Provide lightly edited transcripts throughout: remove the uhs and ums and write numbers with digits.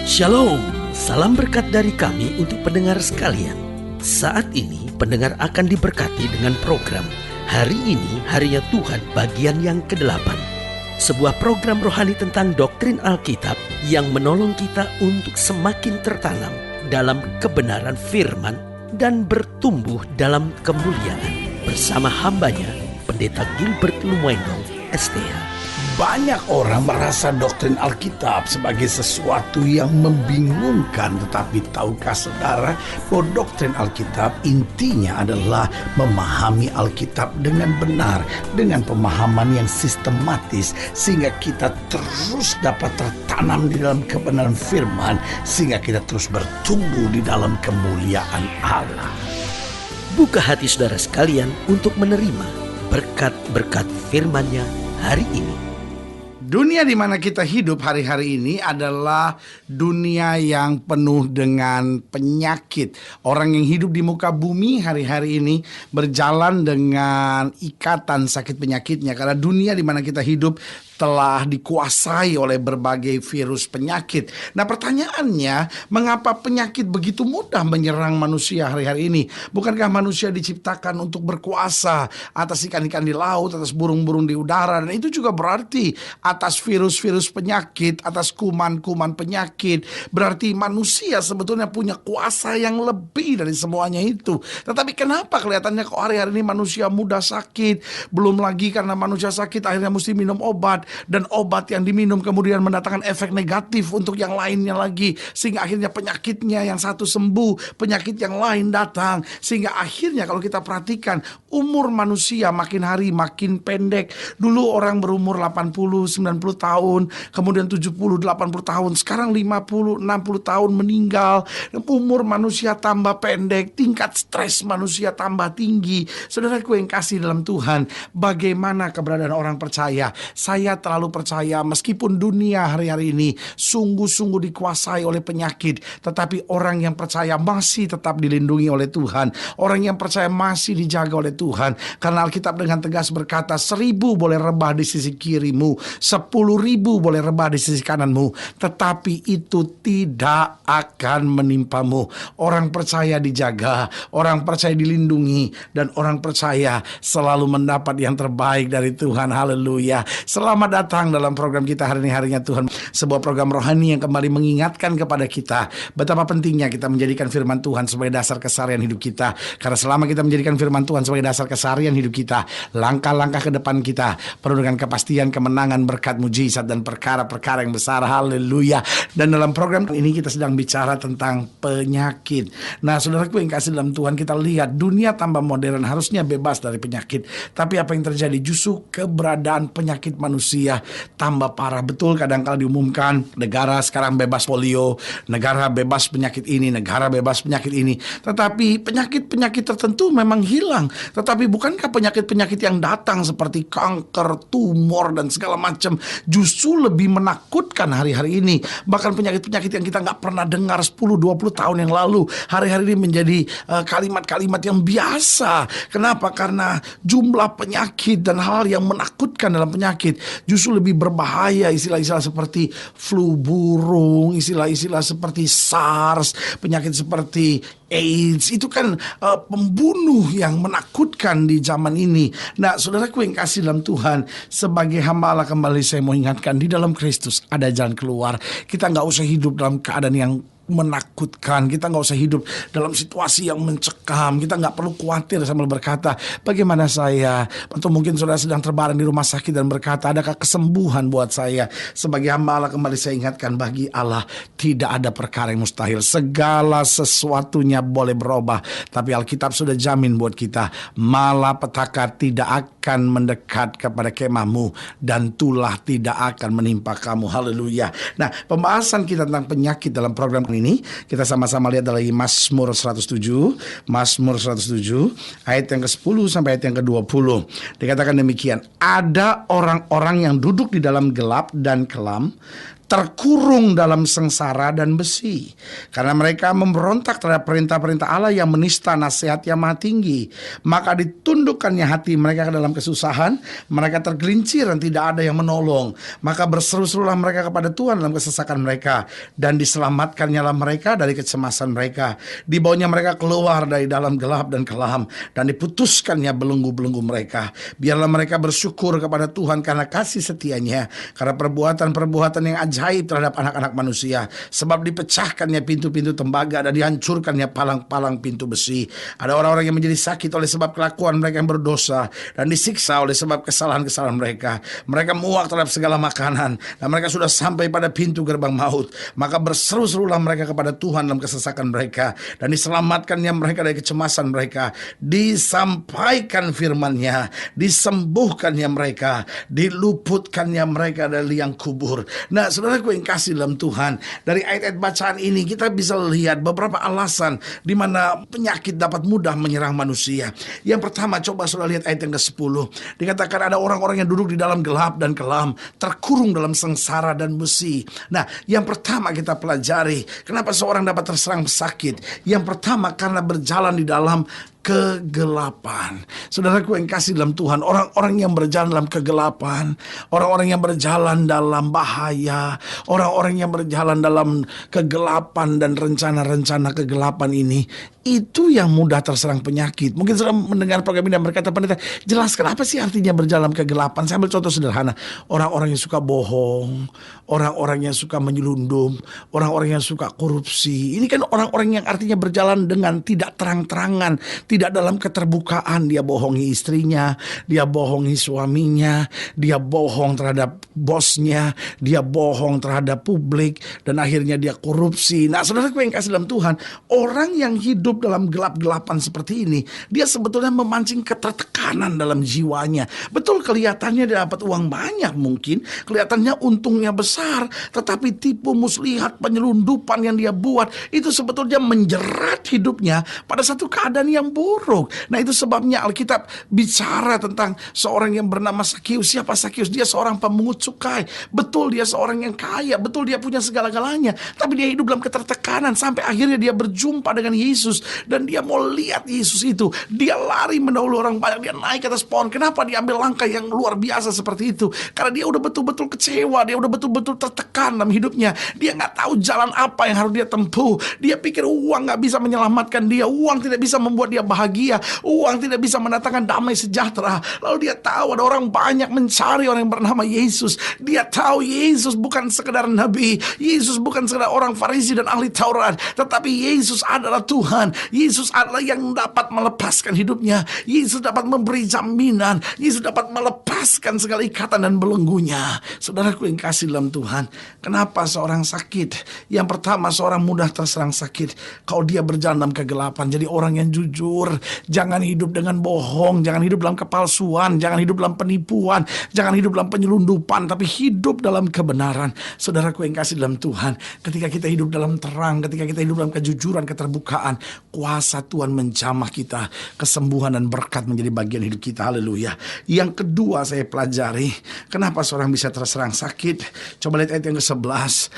Shalom, salam berkat dari kami untuk pendengar sekalian. Saat ini pendengar akan diberkati dengan program Hari Ini Harinya Tuhan bagian yang ke-8. Sebuah program rohani tentang doktrin Alkitab yang menolong kita untuk semakin tertanam dalam kebenaran firman dan bertumbuh dalam kemuliaan. Bersama hambanya, Pendeta Gilbert Lumendo, STH. Banyak orang merasa doktrin Alkitab sebagai sesuatu yang membingungkan. Tetapi tahukah saudara bahwa doktrin Alkitab intinya adalah memahami Alkitab dengan benar, dengan pemahaman yang sistematis, sehingga kita terus dapat tertanam di dalam kebenaran firman, sehingga kita terus bertumbuh di dalam kemuliaan Allah. Buka hati saudara sekalian untuk menerima berkat-berkat firman-Nya hari ini. Dunia di mana kita hidup hari-hari ini adalah dunia yang penuh dengan penyakit. Orang yang hidup di muka bumi hari-hari ini berjalan dengan ikatan sakit penyakitnya. Karena dunia di mana kita hidup telah dikuasai oleh berbagai virus penyakit. Nah, pertanyaannya, mengapa penyakit begitu mudah menyerang manusia hari-hari ini? Bukankah manusia diciptakan untuk berkuasa atas ikan-ikan di laut, atas burung-burung di udara? Dan itu juga berarti atas virus-virus penyakit, atas kuman-kuman penyakit. Berarti manusia sebetulnya punya kuasa yang lebih dari semuanya itu. Tetapi kenapa kelihatannya kok hari-hari ini manusia mudah sakit? Belum lagi karena manusia sakit akhirnya mesti minum obat. Dan obat yang diminum kemudian mendatangkan efek negatif untuk yang lainnya lagi, sehingga akhirnya penyakitnya yang satu sembuh, penyakit yang lain datang. Sehingga akhirnya kalau kita perhatikan, umur manusia makin hari makin pendek. Dulu orang berumur 80, 90 tahun, kemudian 70, 80 tahun. Sekarang 50, 60 tahun meninggal. Umur manusia tambah pendek, tingkat stres manusia tambah tinggi. Saudaraku yang kasih dalam Tuhan, bagaimana keberadaan orang percaya? Saya terlalu percaya meskipun dunia hari-hari ini sungguh-sungguh dikuasai oleh penyakit, tetapi orang yang percaya masih tetap dilindungi oleh Tuhan. Orang yang percaya masih dijaga oleh Tuhan. Karena Alkitab dengan tegas berkata, 1.000 boleh rebah di sisi kirimu, 10.000 boleh rebah di sisi kananmu, tetapi itu tidak akan menimpamu. Orang percaya dijaga, orang percaya dilindungi, dan orang percaya selalu mendapat yang terbaik dari Tuhan. Haleluya. Selamat datang dalam program kita Hari Ini Harinya Tuhan. Sebuah program rohani yang kembali mengingatkan kepada kita betapa pentingnya kita menjadikan firman Tuhan sebagai dasar keseharian hidup kita. Karena selama kita menjadikan firman Tuhan sebagai dasar keseharian hidup kita, langkah-langkah ke depan kita penuh dengan kepastian, kemenangan, berkat, mujizat, dan perkara-perkara yang besar. Haleluya. Dan dalam program ini kita sedang bicara tentang penyakit. Nah, saudaraku yang kasih dalam Tuhan, kita lihat dunia tambah modern harusnya bebas dari penyakit. Tapi apa yang terjadi? Justru keberadaan penyakit manusia tambah parah. Betul, kadang-kala diumumkan negara sekarang bebas polio, negara bebas penyakit ini, negara bebas penyakit ini. Tetapi penyakit-penyakit tertentu memang hilang. Tetapi bukankah penyakit-penyakit yang datang seperti kanker, tumor, dan segala macam justru lebih menakutkan hari-hari ini? Bahkan penyakit-penyakit yang kita nggak pernah dengar 10-20 tahun yang lalu, hari-hari ini menjadi kalimat-kalimat yang biasa. Kenapa? Karena jumlah penyakit dan hal yang menakutkan dalam penyakit justru lebih berbahaya. Istilah-istilah seperti flu burung, istilah-istilah seperti SARS, penyakit seperti AIDS, itu kan pembunuh yang menakutkan di zaman ini. Nah, saudaraku yang kasih dalam Tuhan, sebagai hamba Allah kembali saya mau ingatkan, di dalam Kristus ada jalan keluar. Kita gak usah hidup dalam keadaan yang menakutkan. Kita nggak usah hidup dalam situasi yang mencekam. Kita nggak perlu khawatir sambil berkata, bagaimana saya? Atau mungkin saudara sedang terbaring di rumah sakit dan berkata, adakah kesembuhan buat saya? Sebagai hamba Allah kembali saya ingatkan, bagi Allah tidak ada perkara yang mustahil. Segala sesuatunya boleh berubah. Tapi Alkitab sudah jamin buat kita, malapetaka tidak akan mendekat kepada kemahmu, dan tulah tidak akan menimpa kamu. Haleluya. Nah, pembahasan kita tentang penyakit dalam program ini kita sama-sama lihat dari Mazmur 107. Mazmur 107 ayat yang ke-10 sampai ayat yang ke-20. Dikatakan demikian, ada orang-orang yang duduk di dalam gelap dan kelam, terkurung dalam sengsara dan besi. Karena mereka memberontak terhadap perintah-perintah Allah yang menista nasihat yang maha tinggi. Maka ditundukkannya hati mereka ke dalam kesusahan. Mereka tergelincir dan tidak ada yang menolong. Maka berseru-serulah mereka kepada Tuhan dalam kesesakan mereka. Dan diselamatkannya mereka dari kecemasan mereka. Dibawanya mereka keluar dari dalam gelap dan kelam. Dan diputuskannya belenggu-belenggu mereka. Biarlah mereka bersyukur kepada Tuhan karena kasih setianya. Karena perbuatan-perbuatan yang ajaib terhadap anak-anak manusia. Sebab dipecahkannya pintu-pintu tembaga dan dihancurkannya palang-palang pintu besi. Ada orang-orang yang menjadi sakit oleh sebab kelakuan mereka yang berdosa dan disiksa oleh sebab kesalahan-kesalahan mereka. Mereka muak terhadap segala makanan dan mereka sudah sampai pada pintu gerbang maut. Maka berseru-serulah mereka kepada Tuhan dalam kesesakan mereka dan diselamatkannya mereka dari kecemasan mereka. Disampaikan firman-Nya, disembuhkannya mereka, diluputkannya mereka dari liang kubur. Nah, saudaraku yang kasih dalam Tuhan, dari ayat-ayat bacaan ini kita bisa lihat beberapa alasan di mana penyakit dapat mudah menyerang manusia. Yang pertama, coba saudara lihat ayat yang ke-10. Dikatakan ada orang-orang yang duduk di dalam gelap dan kelam, terkurung dalam sengsara dan besi. Nah, yang pertama kita pelajari, kenapa seorang dapat terserang sakit? Yang pertama, karena berjalan di dalam kegelapan. Saudaraku yang kasih dalam Tuhan, orang-orang yang berjalan dalam kegelapan, orang-orang yang berjalan dalam bahaya, orang-orang yang berjalan dalam kegelapan dan rencana-rencana kegelapan ini, itu yang mudah terserang penyakit. Mungkin sudah mendengar program ini dan berkata, pendeta, jelaskan apa sih artinya berjalan dalam kegelapan? Saya ambil contoh sederhana. Orang-orang yang suka bohong, orang-orang yang suka menyelundup, orang-orang yang suka korupsi. Ini kan orang-orang yang artinya berjalan dengan tidak terang-terangan, tidak dalam keterbukaan. Dia bohongi istrinya, dia bohongi suaminya, dia bohong terhadap bosnya, dia bohong terhadap publik, dan akhirnya dia korupsi. Nah, saudaraku yang kasih dalam Tuhan, orang yang hidup dalam gelap-gelapan seperti ini, dia sebetulnya memancing ketertekanan dalam jiwanya. Betul, kelihatannya dia dapat uang banyak mungkin, kelihatannya untungnya besar, tetapi tipu muslihat, penyelundupan yang dia buat, itu sebetulnya menjerat hidupnya pada satu keadaan yang buruk. Nah, itu sebabnya Alkitab bicara tentang seorang yang bernama Sakius. Siapa Sakius? Dia seorang pemungut cukai. Betul, dia seorang yang kaya, betul dia punya segala-galanya, tapi dia hidup dalam ketertekanan sampai akhirnya dia berjumpa dengan Yesus dan dia mau lihat Yesus itu. Dia lari mendahului orang banyak, dia naik ke atas pohon. Kenapa dia ambil langkah yang luar biasa seperti itu? Karena dia udah betul-betul kecewa, dia udah betul-betul tertekan dalam hidupnya. Dia nggak tahu jalan apa yang harus dia tempuh. Dia pikir uang nggak bisa menyelamatkan dia, uang tidak bisa membuat dia bahagia, uang tidak bisa mendatangkan damai sejahtera. Lalu dia tahu ada orang banyak mencari orang yang bernama Yesus. Dia tahu Yesus bukan sekedar nabi, Yesus bukan sekedar orang Farisi dan ahli Taurat, tetapi Yesus adalah Tuhan. Yesus adalah yang dapat melepaskan hidupnya. Yesus dapat memberi jaminan. Yesus dapat melepaskan segala ikatan dan belenggunya. Saudaraku yang kasih dalam Tuhan, kenapa seorang sakit? Yang pertama, seorang mudah terserang sakit kalau dia berjalan dalam kegelapan. Jadi orang yang jujur, jangan hidup dengan bohong, jangan hidup dalam kepalsuan, jangan hidup dalam penipuan, jangan hidup dalam penyelundupan, tapi hidup dalam kebenaran. Saudaraku yang kasih dalam Tuhan, ketika kita hidup dalam terang, ketika kita hidup dalam kejujuran, keterbukaan, kuasa Tuhan menjamah kita, kesembuhan dan berkat menjadi bagian hidup kita. Haleluya. Yang kedua saya pelajari, kenapa seorang bisa terserang sakit? Coba lihat ayat yang ke-11.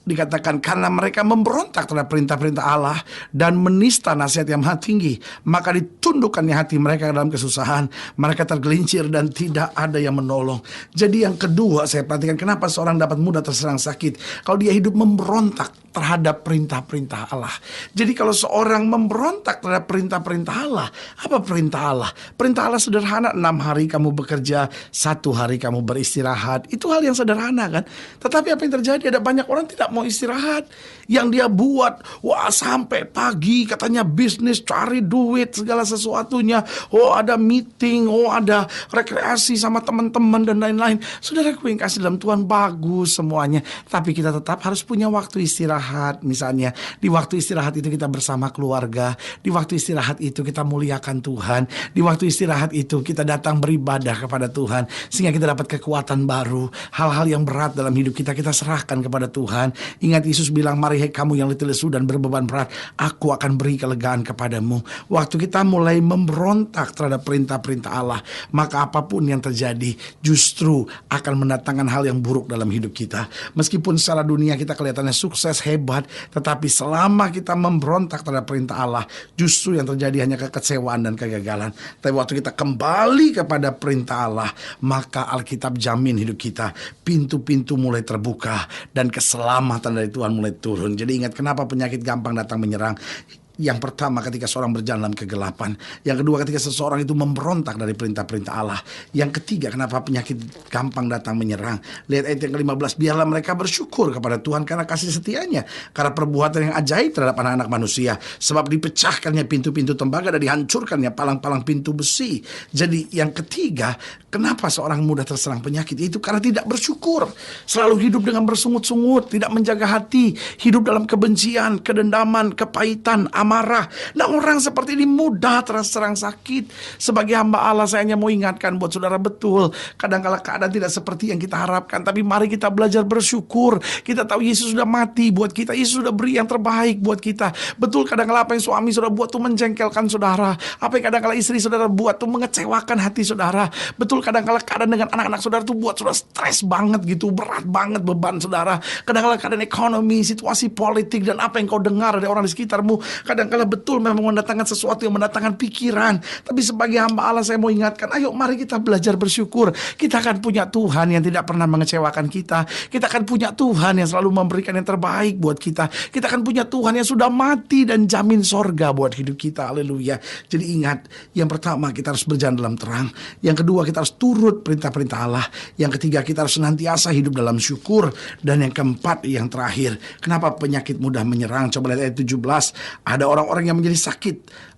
Dikatakan karena mereka memberontak terhadap perintah-perintah Allah dan menista nasihat yang maha tinggi, maka ditundukkannya hati mereka dalam kesusahan. Mereka tergelincir dan tidak ada yang menolong. Jadi yang kedua saya perhatikan, kenapa seorang dapat mudah terserang sakit? Kalau dia hidup memberontak terhadap perintah-perintah Allah. Jadi kalau seorang memberontak terhadap perintah-perintah Allah, apa perintah Allah? Perintah Allah sederhana, 6 hari kamu bekerja, 1 hari kamu beristirahat. Itu hal yang sederhana kan? Tetapi apa yang terjadi? Ada banyak orang tidak mau istirahat. Yang dia buat, wah sampai pagi katanya bisnis, cari duit, segala sesuatunya. Oh ada meeting, oh ada rekreasi sama teman-teman dan lain-lain. Saudaraku yang kasih dalam Tuhan, bagus semuanya. Tapi kita tetap harus punya waktu istirahat. istirahat misalnya. Di waktu istirahat itu kita bersama keluarga. Di waktu istirahat itu kita muliakan Tuhan. Di waktu istirahat itu kita datang beribadah kepada Tuhan. Sehingga kita dapat kekuatan baru. Hal-hal yang berat dalam hidup kita serahkan kepada Tuhan. Ingat Yesus bilang, mari hai kamu yang letih lesu dan berbeban berat, aku akan beri kelegaan kepadamu. Waktu kita mulai memberontak terhadap perintah-perintah Allah, maka apapun yang terjadi justru akan mendatangkan hal yang buruk dalam hidup kita. Meskipun secara dunia kita kelihatannya sukses, hebat, tetapi selama kita memberontak terhadap perintah Allah, justru yang terjadi hanya kekecewaan dan kegagalan. Tapi waktu kita kembali kepada perintah Allah, maka Alkitab jamin hidup kita, pintu-pintu mulai terbuka dan keselamatan dari Tuhan mulai turun. Jadi ingat, kenapa penyakit gampang datang menyerang? Yang pertama, ketika seorang berjalan dalam kegelapan. Yang kedua, ketika seseorang itu memberontak dari perintah-perintah Allah. Yang ketiga, kenapa penyakit gampang datang menyerang? Lihat ayat yang ke-15, biarlah mereka bersyukur kepada Tuhan karena kasih setianya, karena perbuatan yang ajaib terhadap anak-anak manusia. Sebab dipecahkannya pintu-pintu tembaga dan dihancurkannya palang-palang pintu besi. Jadi yang ketiga, kenapa seorang mudah terserang penyakit? Itu karena tidak bersyukur. Selalu hidup dengan bersungut-sungut, tidak menjaga hati, hidup dalam kebencian, kedendaman, kepahitan, amarah. Nah, orang seperti ini mudah terserang sakit. Sebagai hamba Allah, saya hanya mau ingatkan buat saudara, betul, kadang-kala keadaan tidak seperti yang kita harapkan, tapi mari kita belajar bersyukur. Kita tahu Yesus sudah mati buat kita, Yesus sudah beri yang terbaik buat kita. Betul, kadang-kala apa yang suami saudara buat tuh menjengkelkan saudara, apa yang kadang-kala istri saudara buat tuh mengecewakan hati saudara. Betul, kadang-kala keadaan dengan anak-anak saudara tuh buat saudara stres banget gitu, berat banget beban saudara. Kadang-kala keadaan ekonomi, situasi politik, dan apa yang kau dengar dari orang di sekitarmu, kadang-kala betul memang mendatangkan sesuatu yang mendatangkan pikiran. Tapi sebagai hamba Allah, saya mau ingatkan, ayo mari kita belajar bersyukur. Kita akan punya Tuhan yang tidak pernah mengecewakan kita. Kita akan punya Tuhan yang selalu memberikan yang terbaik buat kita. Kita akan punya Tuhan yang sudah mati dan jamin sorga buat hidup kita. Haleluya. Jadi ingat, yang pertama kita harus berjalan dalam terang. Yang kedua, kita harus turut perintah-perintah Allah. Yang ketiga, kita harus senantiasa hidup dalam syukur. Dan yang keempat, yang terakhir, kenapa penyakit mudah menyerang? Coba lihat ayat 17. Ada orang-orang yang menjadi sakit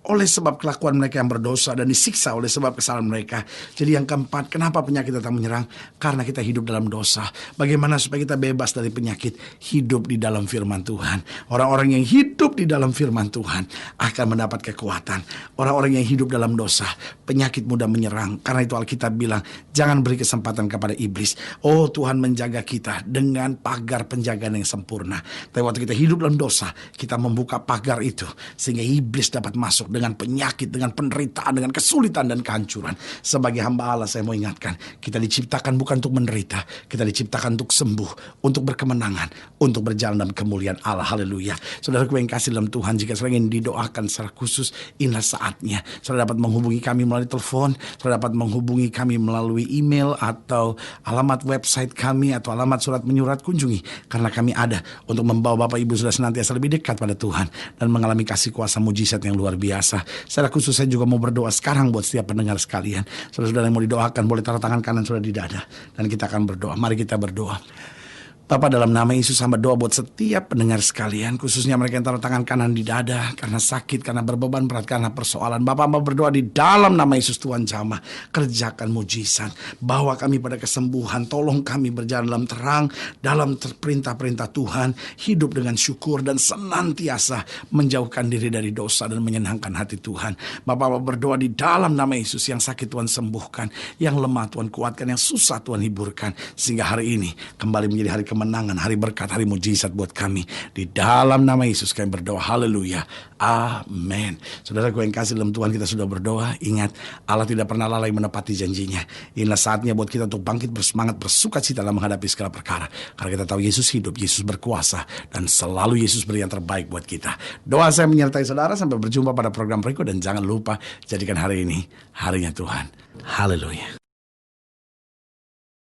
oleh sebab kelakuan mereka yang berdosa dan disiksa oleh sebab kesalahan mereka. Jadi yang keempat, kenapa penyakit datang menyerang? Karena kita hidup dalam dosa. Bagaimana supaya kita bebas dari penyakit? Hidup di dalam firman Tuhan. Orang-orang yang hidup di dalam firman Tuhan akan mendapat kekuatan. Orang-orang yang hidup dalam dosa, penyakit mudah menyerang. Karena itu Alkitab bilang, jangan beri kesempatan kepada iblis. Oh, Tuhan menjaga kita dengan pagar penjagaan yang sempurna. Tapi waktu kita hidup dalam dosa, kita membuka pagar itu sehingga iblis dapat masuk dengan penyakit, dengan penderitaan, dengan kesulitan dan kehancuran. Sebagai hamba Allah, saya mau ingatkan, kita diciptakan bukan untuk menderita, kita diciptakan untuk sembuh, untuk berkemenangan, untuk berjalan dalam kemuliaan Allah. Haleluya. Saudaraku yang kasih dalam Tuhan, jika saudara ingin didoakan secara khusus, inilah saatnya. Saudara dapat menghubungi kami melalui telepon, saudara dapat menghubungi kami melalui email atau alamat website kami atau alamat surat menyurat, kunjungi. Karena kami ada untuk membawa Bapak Ibu sudah senantiasa lebih dekat pada Tuhan dan mengalami kasih kuasa mujizat yang luar biasa. Secara khusus saya juga mau berdoa sekarang buat setiap pendengar sekalian. Saudara-saudara yang mau didoakan, boleh taruh tangan kanan saudara di dada, dan kita akan berdoa. Mari kita berdoa. Bapa, dalam nama Yesus hamba doa buat setiap pendengar sekalian, khususnya mereka yang taruh tangan kanan di dada karena sakit, karena berbeban berat, karena persoalan. Bapak, hamba berdoa di dalam nama Yesus, Tuhan jamah, kerjakan mujizat, bawa kami pada kesembuhan, tolong kami berjalan dalam terang, dalam perintah-perintah Tuhan, hidup dengan syukur dan senantiasa menjauhkan diri dari dosa dan menyenangkan hati Tuhan. Bapak, hamba berdoa di dalam nama Yesus, yang sakit Tuhan sembuhkan, yang lemah Tuhan kuatkan, yang susah Tuhan hiburkan, sehingga hari ini kembali menjadi hari kemenangan, hari berkat, hari mujizat buat kami. Di dalam nama Yesus kami berdoa. Haleluya. Amin. Saudara yang kasih dalam Tuhan, kita sudah berdoa. Ingat, Allah tidak pernah lalai menepati janjinya. Inilah saatnya buat kita untuk bangkit bersemangat, bersukacita dalam menghadapi segala perkara. Karena kita tahu Yesus hidup, Yesus berkuasa, dan selalu Yesus beri yang terbaik buat kita. Doa saya menyertai saudara. Sampai berjumpa pada program berikut, dan jangan lupa jadikan hari ini harinya Tuhan. Haleluya.